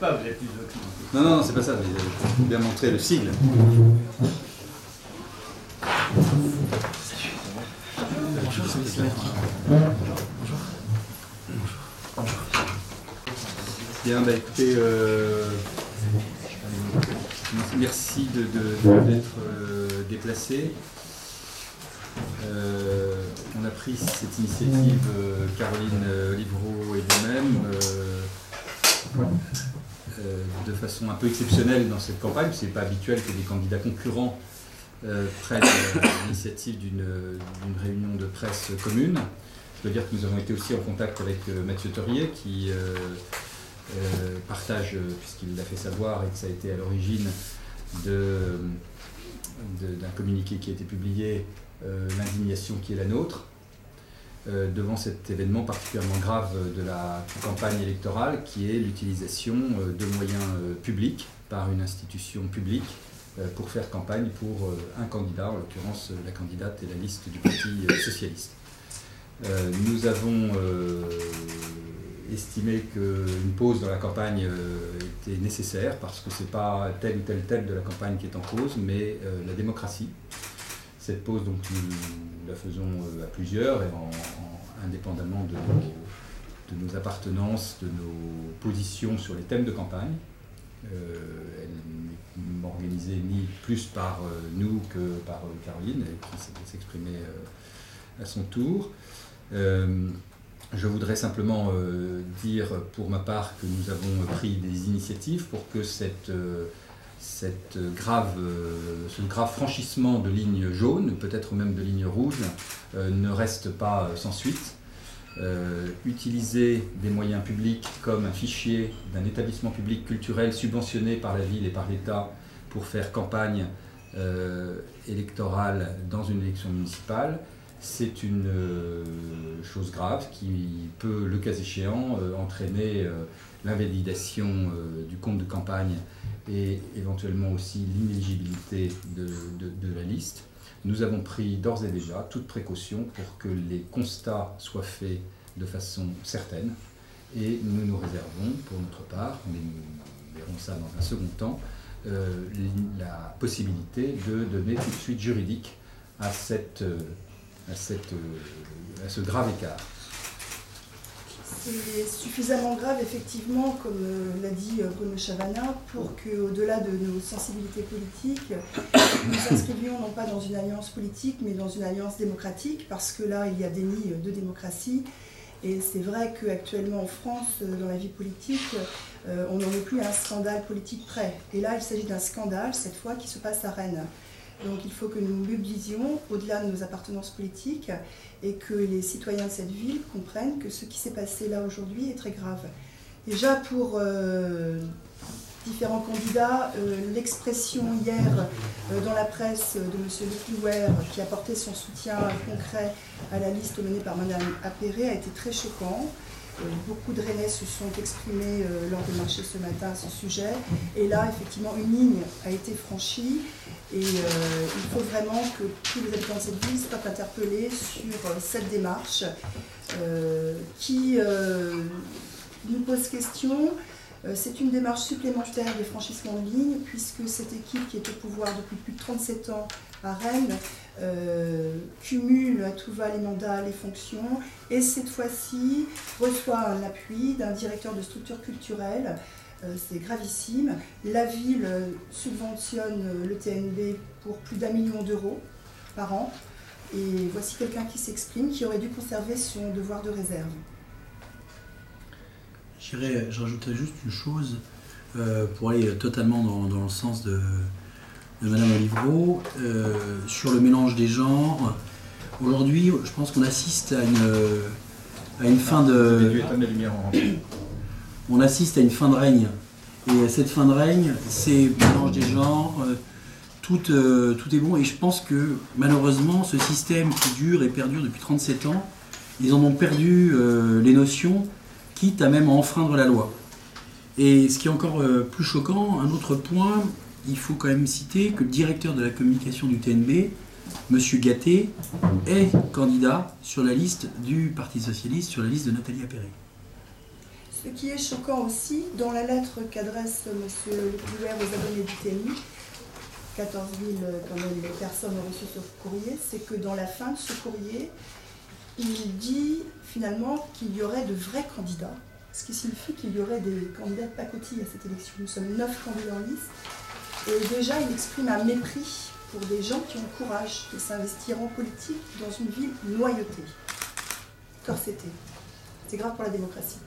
pas, vous êtes plus documenté. Non, non, c'est pas ça, mais il faut bien montrer le sigle. Bien, bah écoutez, merci d'être déplacé. On a pris cette initiative, Caroline Livreau et moi-même, de façon un peu exceptionnelle dans cette campagne. C'est pas habituel que des candidats concurrents prennent l'initiative d'une réunion de presse commune. Je dois dire que nous avons été aussi en contact avec Mathieu Torier qui partage, puisqu'il l'a fait savoir et que ça a été à l'origine d'un communiqué qui a été publié, l'indignation qui est la nôtre devant cet événement particulièrement grave de la campagne électorale qui est l'utilisation de moyens publics par une institution publique pour faire campagne pour un candidat, en l'occurrence la candidate et la liste du Parti socialiste. Nous avons estimé qu'une pause dans la campagne était nécessaire parce que ce n'est pas tel ou tel thème de la campagne qui est en cause, mais la démocratie. Cette pause, donc, nous la faisons à plusieurs et indépendamment de nos appartenances, de nos positions sur les thèmes de campagne. Elle n'est organisée ni plus par nous que par Caroline, qui s'est exprimée à son tour. Je voudrais simplement dire pour ma part que nous avons pris des initiatives pour que ce grave franchissement de ligne jaune, peut-être même de ligne rouge, ne reste pas sans suite. Utiliser des moyens publics comme un fichier d'un établissement public culturel subventionné par la ville et par l'État pour faire campagne électorale dans une élection municipale, c'est une chose grave qui peut, le cas échéant, entraîner l'invalidation du compte de campagne et éventuellement aussi l'inéligibilité de la liste. Nous avons pris d'ores et déjà toutes précautions pour que les constats soient faits de façon certaine et nous nous réservons pour notre part, mais nous verrons ça dans un second temps, la possibilité de donner tout de suite juridique à ce grave écart. C'est suffisamment grave, effectivement, comme l'a dit Bruno Chavana, pour qu'au-delà de nos sensibilités politiques, nous s'inscrivions non pas dans une alliance politique, mais dans une alliance démocratique, parce que là, il y a déni de démocratie. Et c'est vrai qu'actuellement en France, dans la vie politique, on n'en est plus à un scandale politique près. Et là, il s'agit d'un scandale, cette fois, qui se passe à Rennes. Donc il faut que nous mobilisions au-delà de nos appartenances politiques et que les citoyens de cette ville comprennent que ce qui s'est passé là aujourd'hui est très grave. Déjà pour différents candidats, l'expression hier dans la presse de M. Leclouer qui apportait son soutien concret à la liste menée par Mme Appéré a été très choquant. Beaucoup de Rennais se sont exprimés lors des marchés ce matin à ce sujet. Et là, effectivement, une ligne a été franchie. Et il faut vraiment que tous les habitants de cette ville soient interpellés sur cette démarche qui nous pose question. C'est une démarche supplémentaire des franchissements de ligne, puisque cette équipe qui est au pouvoir depuis plus de 37 ans à Rennes cumule à tout va les mandats, les fonctions, et cette fois-ci reçoit un appui d'un directeur de structure culturelle. C'est gravissime. La ville subventionne le TNB pour plus d'1 million d'euros par an. Et voici quelqu'un qui s'exprime, qui aurait dû conserver son devoir de réserve. J'ajouterais juste une chose pour aller totalement dans le sens de Mme Livreau sur le mélange des genres. Aujourd'hui, je pense qu'on assiste à une fin de... On assiste à une fin de règne. Et cette fin de règne, c'est le mélange des genres, tout est bon. Et je pense que malheureusement, ce système qui dure et perdure depuis 37 ans, ils en ont perdu les notions, quitte à même à enfreindre la loi. Et ce qui est encore plus choquant, un autre point, il faut quand même citer que le directeur de la communication du TNB, M. Gatté, est candidat sur la liste du Parti Socialiste, sur la liste de Nathalie Appéré. Ce qui est choquant aussi, dans la lettre qu'adresse M. Leclouer aux abonnés du TNI, 14 000 quand même, personnes ont reçu ce courrier, c'est que dans la fin de ce courrier, il dit finalement qu'il y aurait de vrais candidats, ce qui signifie qu'il y aurait des candidats de pacotille à cette élection. Nous sommes 9 candidats en liste, et déjà il exprime un mépris pour des gens qui ont le courage de s'investir en politique dans une ville noyautée, corsetée. C'est grave pour la démocratie.